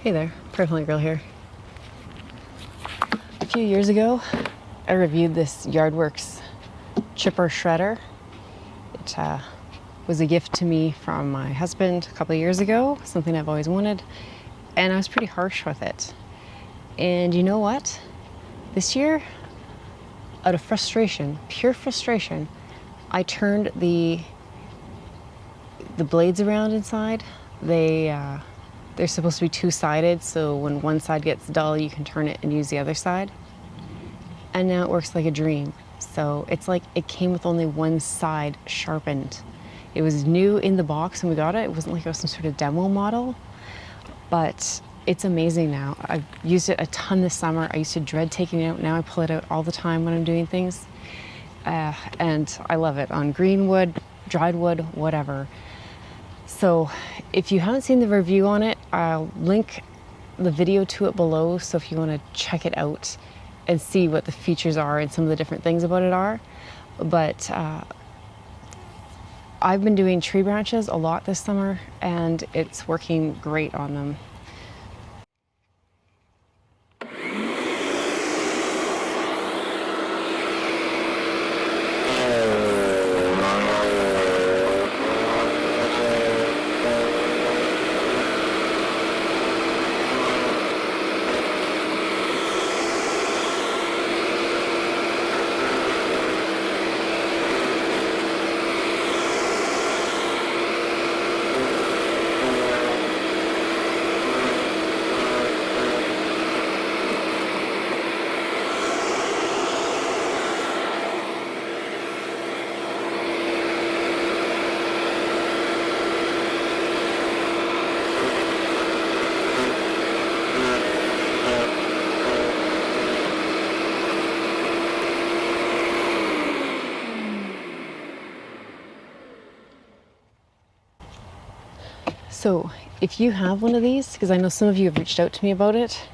Hey there, Pregnant Girl here. A few years ago, I reviewed this Yardworks chipper shredder. It was a gift to me from my husband a couple of years ago, something I've always wanted, and I was pretty harsh with it. And you know what? This year, out of frustration, pure frustration, I turned the blades around inside. They're supposed to be two-sided, so when one side gets dull, you can turn it and use the other side. And now it works like a dream. So it's like it came with only one side sharpened. It was new in the box when we got it. It wasn't like it was some sort of demo model, but it's amazing now. I've used it a ton this summer. I used to dread taking it out. Now I pull it out all the time when I'm doing things. And I love it on green wood, dried wood, whatever. So if you haven't seen the review on it, I'll link the video to it below. So if you want to check it out and see what the features are and some of the different things about it are. But I've been doing tree branches a lot this summer and it's working great on them. So if you have one of these, because I know some of you have reached out to me about it,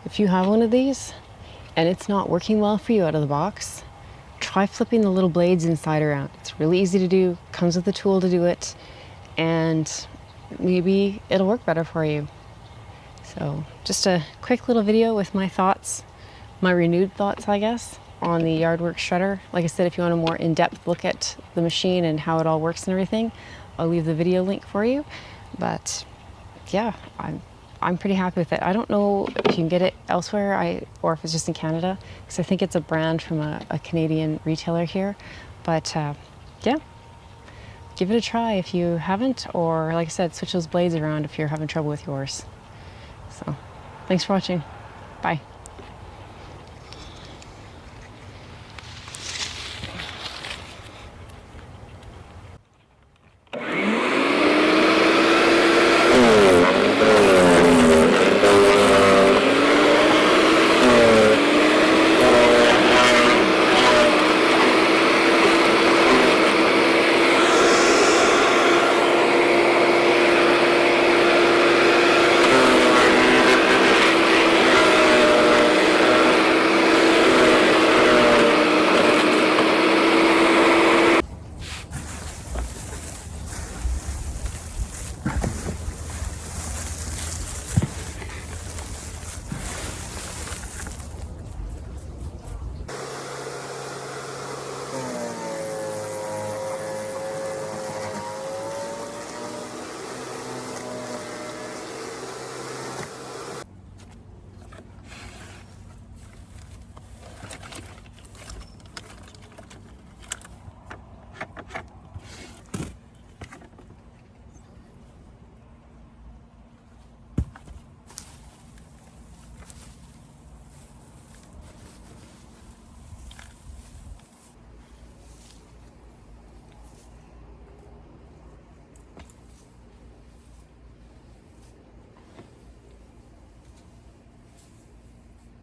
if you have one of these and it's not working well for you out of the box, try flipping the little blades inside around. It's really easy to do, comes with a tool to do it, and maybe it'll work better for you. So just a quick little video with my thoughts, my renewed thoughts, I guess, on the Yardworks shredder. Like I said, if you want a more in-depth look at the machine and how it all works and everything, I'll leave the video link for you. But yeah, I'm pretty happy with it. I don't know if you can get it elsewhere or if it's just in Canada, because I think it's a brand from a Canadian retailer here. But yeah, give it a try if you haven't, or like I said, switch those blades around if you're having trouble with yours. So thanks for watching. Bye.